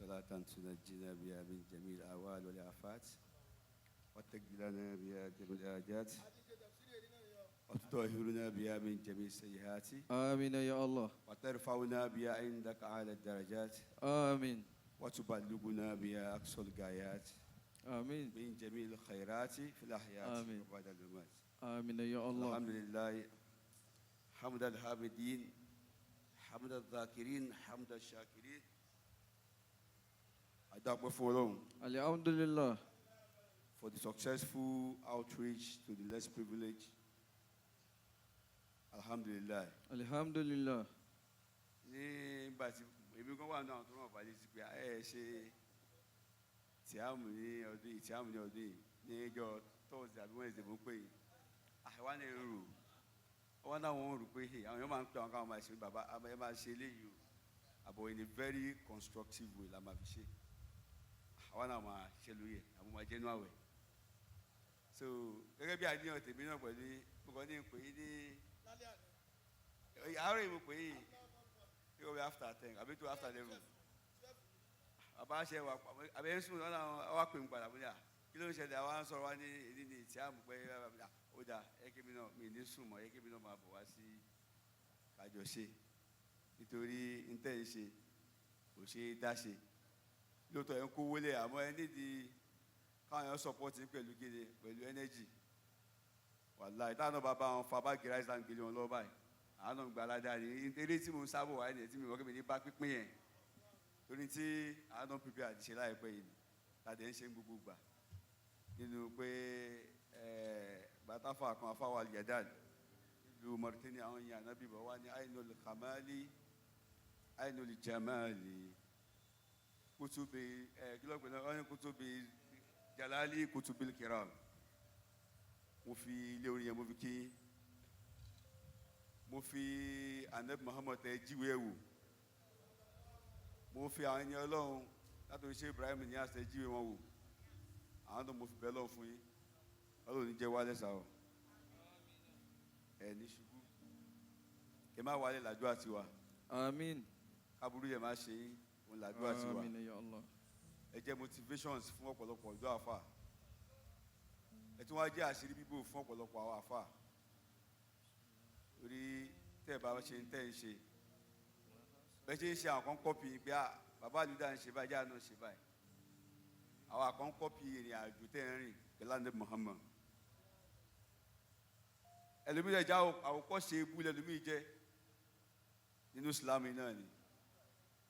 صلاة تنجينا بها من جميع الأهوال والآفات وتقضي لنا بها جميع الحاجات وتطهرنا بها من جميع السيئات. آمين يا الله. وترفعنا بها عندك أعلى الدرجات. آمين. وتبلغنا بها أقصى الغايات. آمين. من جميع الخيرات في الأحياء وبعد الممات. آمين يا الله. الحمد لله حمد الحامدين حمد الذاكرين حمد الشاكرين. I thank God Alhamdulillah. for the successful outreach to the less privileged. Alhamdulillah. Alhamdulillah. Nígbà tí èmi kan wà náà tó ràn balẹ̀ sí pé ẹ ṣe tíámù ní ọdún yìí tíámù ní ọdún yìí ní ọjọ́ Thursday àbí Wednesday mo pè é àwa ní èrò wọn náà wọn rò pé àwọn èèyàn máa ń pè àwọn káwọn máa ṣe bàbá ẹ máa ṣe eléyìí o àbọ̀ in a very constructive way la máa fi ṣe àwa náà máa ṣe lóye àwọn máa jẹ́nu àwẹ̀ so gẹ́gẹ́ bí àníyàn tèmi náà pẹ̀lú mo kàn ní pè é ní àárọ̀ yìí mo pè é yóò wí after 10 àbí tó after 11 bàbá ṣe wà àbí ẹ̀ ń sùn lọ́nà àwa pè ń padà bóyá kí ló ń ṣẹlẹ̀ àwa ń sọ̀rọ̀ wá ní èdè ní ìtì àmú pé ó dà ẹ̀kẹ́mi náà mi ní sùn mọ́ ẹ̀kẹ́mi náà máa bọ̀ wá sí kájọ ṣe nítorí ntẹ́ ń ṣe kò ṣe é dá ṣe lóòótọ́ ẹ̀ ń kówó lẹ̀ àmọ́ ẹ nídìí káwọn èèyàn support pẹ̀lú gèdè pẹ̀lú energy wàláhì táwọn náà bá bá wọn fa báàgì rice and gbélé wọn lọ́wọ́ báyìí àwọn náà gba aládàá ní eré tí mo ń sábò wáyé ní tí mi wọ́n kí mi ní bá pípín yẹn torí tí àwọn náà prepare àti ṣe láìpẹ́ yìí láti ń ṣe gbogbo gbà nínú pé bàtàfà kan afáwà al-Yadal ìlú Mauritania àwọn èèyàn náà bíbọ̀ wá ní ainul kamali ainul jamali kutubi kílọ̀pẹ̀ náà wọ́n ní kutubi jalali kutubil kiram mo fi ilé orin yẹn mo fi kí mo fi Ànábì Muhammad tẹ jíwé wò mo fi àwọn ẹni Ọlọ́run látòrí ṣe Ibrahim ní àṣẹ jíwé wọn wò àwọn tó mo fi bẹ́ẹ̀ lọ fún yín Ọlọ́run ní jẹ́ wálé sáà ẹ̀ ní ṣubú kẹ má wálé làdúrà tiwa Àmín. kábúrú yẹn má ṣe yín òun làdúrà tiwa Àmín ya Allah. ẹ jẹ́ motivations fún ọ̀pọ̀lọpọ̀ ọ̀dọ́ àfà ẹ tún wá jẹ́ àṣírí bíbò fún ọ̀pọ̀lọpọ̀ àwọn àfà torí tẹ́ ẹ bá ṣe ń tẹ́ ẹ ṣe bẹ́ẹ̀ ṣe ń ṣe àwọn kan kọ́pì pé bàbá Al-Huda ń ṣe báyìí jáà náà ṣe báyìí àwọn kan kọ́pì ìrìn àjò tẹ́ ẹ ń rìn pẹ̀lú Ànábì Muhammad ẹlòmíràn já àwòkọ́ṣe ebú lẹ́lòmíì jẹ́ nínú Islam náà ni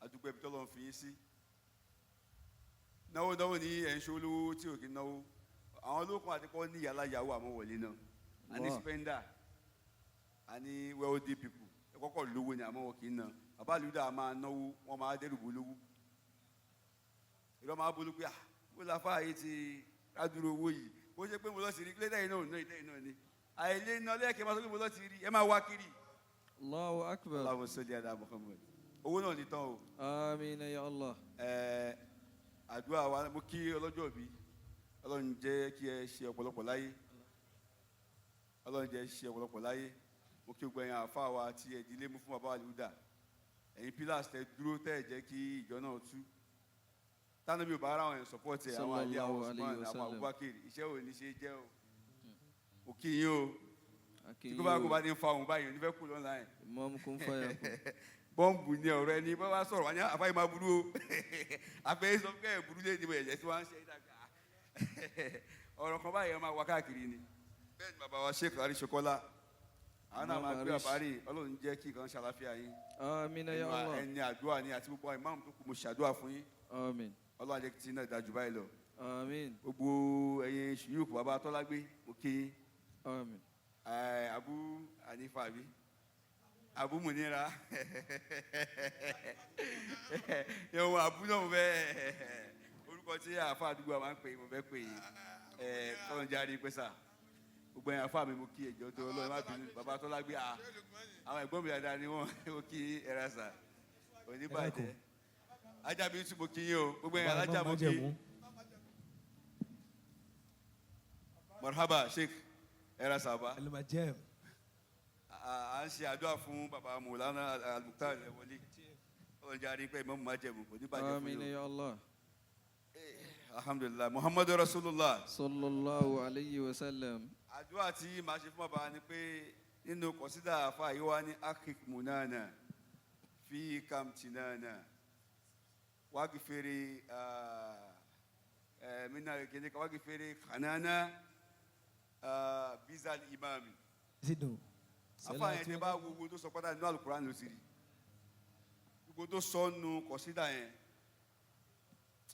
àdúgbò ẹbí tọ́lọ́ ń fi yín sí náwó ní ẹ̀ ń ṣe olówó tí ò kí náwó àwọn olókùn àti kọ́ ní aláyàwó àmọ́wọlé náà a ní spender a ní wealthy people ẹ kọ́kọ́ lówó ni àmọ́wọ́ kì í ná bàbá Al-Huda máa náwó wọ́n máa dẹ́rùbù lówó ìrọ̀ máa bolú pé wọ́n la fáyé ti rádúró owó yìí kó ṣe pé mo lọ sí rí kílẹ̀ tẹ̀yìn náà ìtẹ̀yìn náà ni àìlé náà lẹ́ẹ̀kẹ́ máa sọ pé mo lọ sí rí ẹ máa wá kiri. Allahu akbar. Allahumma salli ala Muhammad owó náà ní tán o. Àmín ya Allah. Àdúrà wa mo kí ọlọ́jọ́ bí Ọlọ́run jẹ́ kí ẹ ṣe ọ̀pọ̀lọpọ̀ láyé Ọlọ́run jẹ́ ṣe ọ̀pọ̀lọpọ̀ láyé mo kí gbogbo ẹ̀yin àfáà wa tí ẹ dílé mú fún bàbá Al-Huda ẹ̀yin pillars tẹ dúró tẹ́ ẹ̀ jẹ́ kí ìjọ náà tú tánà bí o bá ara wọn yẹn support ẹ̀ àwọn àlẹ́ àwọn Usman àwọn Abubakar iṣẹ́ ò ní ṣe jẹ́ o mo kí yín o tí kò bá ní fa òun báyìí onífẹ́ kú lọ́nà ẹ̀ mọ́mú kún fàyà kù. bọ́ǹbù ni ọ̀rọ̀ ẹni bá wá sọ̀rọ̀ wá ní àfáyé máa burú o àfẹ́yé sọ pé burú lé ní ẹ̀jẹ̀ tí wọ́n ń ṣe ìdàgbà ọ̀rọ̀ kan báyìí máa wá káàkiri ni bẹ́ẹ̀ ni bàbá wa Sheikh Al-Imam àwọn náà máa gbé àbárí Ọlọ́run jẹ́ kí kan ṣàlàfíà yín. Àmín ya Allah. ẹni àdúrà ni àti gbogbo ìmáàmù tó kù mo ṣàdúrà fún yín. Àmín. Ọlọ́run jẹ́ kí tí náà dájú báyìí lọ. Àmín. gbogbo ẹ̀yin ṣùyùkù bàbá Tọ́lágbé mo kí yín. Àmín. Abu Hanifa bí Abu Munira yẹ̀wò Abu náà mo fẹ́ orúkọ tí àfa àdúgbò máa ń pè mo fẹ́ pè kọ́lọ́n jáde pẹ́sà gbogbo ẹ̀yin àfa mi mo kí ẹ̀jọ̀ tó Ọlọ́run má bínú bàbá Tọ́lágbé àwọn ẹ̀gbọ́n mi dáadáa ni wọ́n mo kí ẹ̀rásà oníbàjẹ́ ajábí tún mo kí yín o gbogbo ẹ̀yin alájà mo kí marhaba Sheikh ẹ̀rásà bá à ń ṣe àdúrà fún bàbá Mọ̀lánà Al-Mukhtar wọlé jari pé Imam májẹ̀mú kò ní bàjẹ́ fún آمين yín. يا الله. Alhamdulillah Muhammadu Rasulullah. صلى الله عليه وسلم. Àdúrà tí màá ṣe fún bàbá ni pé nínú kọ̀sídà àfa yìí wá ní akik munana fi kamtinana wagifere minna kene ka wagifere kanana bizal imami. Zidu. Àfa yẹn tẹ́ bá gbogbo tó sọ pátá nínú Al-Qur'an ló sì rí. Gbogbo tó sọ nù kọ̀sídà yẹn.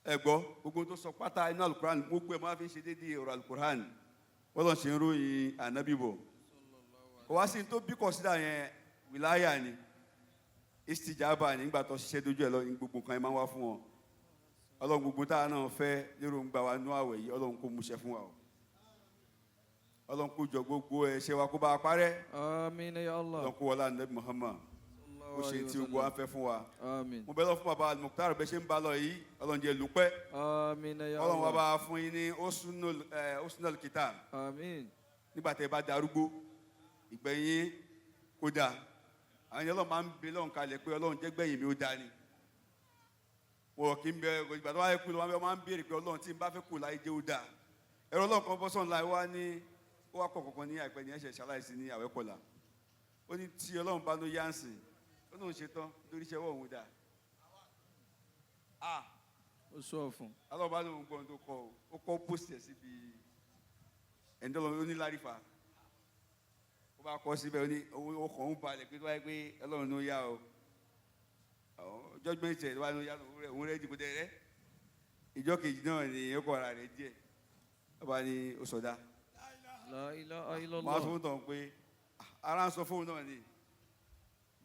Ẹ gbọ́ gbogbo tó sọ pátá nínú Al-Qur'an gbogbo ẹ̀ máa fi ṣe déédéé ọ̀rọ̀ Al-Qur'an. Wọ́n ṣe ń ròyìn ànábì bọ̀. Kò wá sí tó bí kọ̀sídà yẹn wìláyà ni istijaba ni nígbà tó ṣiṣẹ́ dojú ẹ̀ lọ ní gbogbo kan ẹ̀ máa ń wá fún wọn. Ọlọ́run gbogbo táwa náà fẹ́ lérò ń gbà wá nú àwẹ̀ yìí Ọlọ́run kó múṣẹ fún wa o. Ọlọ́run kó jọ gbogbo ẹ̀ṣẹ̀ wa kó bá a parẹ́. آمين يا الله. Ọlọ́run kó wọlé ànábì Muhammad kó ṣe tí gbogbo wa ń fẹ́ fún wa. آمين. Mo bẹ̀ lọ fún bàbá Al-Mukhtar bẹ́ẹ̀ ṣe ń bá lọ yìí Ọlọ́run jẹ́ lùpẹ́. آمين يا Ọlọ́run wa الله. bá fún yín ní Husnul Kitab. آمين. Nígbà tẹ́ bá darúgbó ìgbẹ̀yìn kó dáa. Àwọn ènìyàn Ọlọ́run máa ń bẹ lọ́run kalẹ̀ pé Ọlọ́run jẹ́ gbẹ̀yìn mi ó dáa ni. Wọ́n kì í bẹ ìgbà tó wáyé kú lọ́wọ́ máa ń béèrè pé Ọlọ́run tí n bá fẹ́ kú láyé jẹ́ ó dáa. Ẹ̀rọ Ọlọ́run kan bọ́ sọ́nù láì wá ní ó wá kọ̀ kọ̀ọ̀kan ní àìpẹ́ ní ẹ̀ṣẹ̀ ṣaláìsí ní àwẹ́kọ̀lá. Ó ní tí Ọlọ́run bá ló yá ń sìn ó lóun ṣe tán lórí iṣẹ́ wọ̀ òun dáa. Ó sọ fún. Ọlọ́run bá lóun gbọ́n tó kọ́ ó kọ́ pósìtẹ̀ síbi ẹ̀ńdọ́lọ́ onílárífà. Ó bá kọ́ síbẹ̀ ó ní ọkàn òun balẹ̀ pé tó wáyé pé Ọlọ́run ló yá o. Judgment ẹ̀ wá ló yá òun rẹ̀ dìbò dẹ̀ rẹ́. Ìjọ kejì náà ni ó kọ́ ara rẹ̀ díẹ̀. Ó bá ní ó sọdá. La ilaha illallah. Máa sọ fún tọ̀ pé ara ń sọ fóun náà ni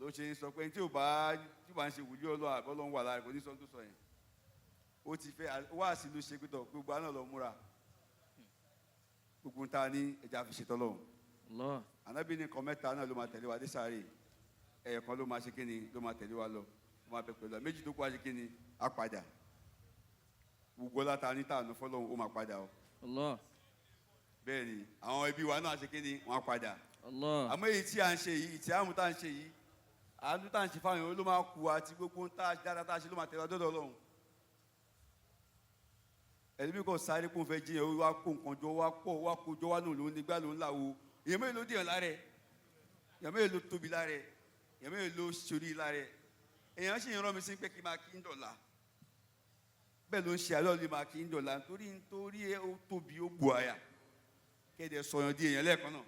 ló ṣe ń sọ pé tí ò bá ń ṣe wùdí Ọlọ́run àbọ̀ Ọlọ́run wà lára kò ní sọ tó sọ yẹn. Ó ti fẹ́ wá sí ló ṣe pé tọ̀ gbogbo àná lọ múra. Gbogbo ta ní ẹja fi ṣètò Ọlọ́run. Allah. Ànábì ní nǹkan mẹ́ta náà ló máa tẹ̀lé wa dé sáré. Ẹ̀ẹ̀kan ló máa ṣe kíni ló máa tẹ̀lé wa lọ. Ó máa bẹ pẹ̀lú méjì tó kó wa ṣe kíni á padà. Gbogbo láta ní tàánú fọlọ́run ó máa padà o. Allah. Bẹ́ẹ̀ ni àwọn ẹbí wa náà ṣe kíni wọ́n á padà. Allah. Àmọ́ èyí tí à ń ṣe yìí tí àmú tá à ń ṣe yìí àánú tá à ń ṣe fáwọn èèyàn ló máa kú àti gbogbo dáadáa tá a ṣe ló máa tẹ̀lé wa dọ́dọ̀ Ọlọ́run. Ẹ̀lẹ́mí kò sáré kó fẹ́ jiyàn ó wá kó nǹkan jọ wá pọ̀ wá kó jọ wá nù ló nígbà ló ń là wo èèyàn mélòó ló dìyàn lára ẹ̀ èèyàn mélòó ló tóbi lára ẹ̀ èèyàn mélòó ló ṣorí lára ẹ̀ èèyàn sì ń rán mi sí pé kí n máa kí ń dọ̀la bẹ́ẹ̀ ló ń ṣe àlọ́ lè máa kí ń dọ̀la nítorí ó tóbi ó bu àyà kéde sọyàn di èèyàn lẹ́ẹ̀kan náà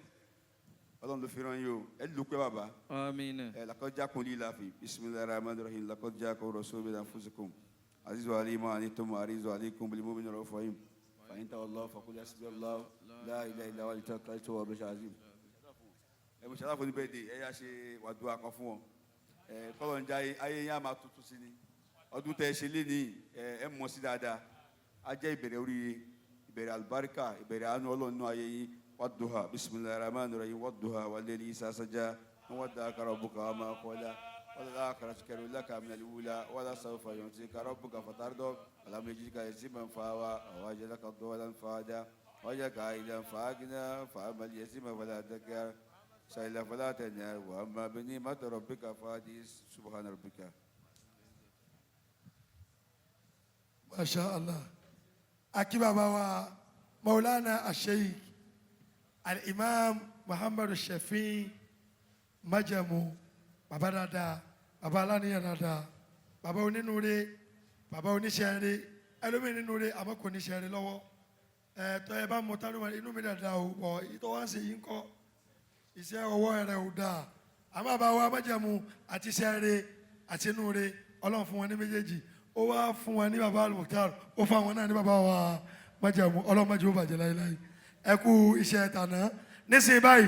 Ọlọ́run ló fi rán yín o ẹ lù pé bàbá. Àmín. laqad ja'akum lillahi bismillahir rahmanir rahim laqad ja'akum rasulun min anfusikum azizun alayhi ma anittum harisun alaykum bil mu'minina ra'ufur rahim fa in tawallaw faqul hasbiyallahu la ilaha illa huwa alayhi tawakkaltu wa huwa rabbul azim. Ẹ mo ṣe aláfọ̀ní bẹ́ẹ̀ de ẹ yá ṣe wàdúrà kan fún wọn kọ́lọ̀ ń já ayé yín á máa tuntun sí ni ọdún tẹ́ ẹ ṣe lé ní ẹ mọ̀ sí dáadáa á jẹ́ ìbẹ̀rẹ̀ oríire ìbẹ̀rẹ̀ àlùbáríkà ìbẹ̀rẹ̀ àánú Ọlọ́run ayé yín wadduha bismillahir rahmanir rahim wadduha wal-layli idha saja ma wadda'aka rabbuka wa ma qala wal-akhiratu khayrun laka minal ula wa lasawfa yu'tika rabbuka fatarda alam yajidka yatiman fa'awa wa wajadaka dhallan fahada wa wajadaka 'ailan fa'agna fa'amal yatima fala takar سائلا فلا تنهر واما بنعمة ربك فحدث سبحان ربك. ما شاء الله. أكيد بابا مولانا الشيخ الإمام محمد الشفيع májẹ̀mú bàbá dáadáa bàbá aláníyàn dáadáa bàbá onínúure bàbá oníṣẹ́ẹ̀rẹ́ ẹlòmíì nínúure àmọ́ kò níṣẹ́ẹ̀rẹ́ lọ́wọ́ tọ́ ẹ bá mọ tánú inú mi dáadáa o bọ̀ ìtọ́ wá ń ṣe yìí ń kọ́ iṣẹ́ ọwọ́ rẹ̀ ò dáa àmọ́ bá wa májẹ̀mú àti iṣẹ́ẹ̀rẹ́ àti inúure Ọlọ́run fún wọn ní méjèèjì ó wá fún wọn ní bàbá Al-Mukhtar ó fún àwọn náà ní bàbá wa májẹ̀mú Ọlọ́run májẹ̀mú bàjẹ́ láéláé ẹ kú iṣẹ́ tàná nísìnyí báyìí.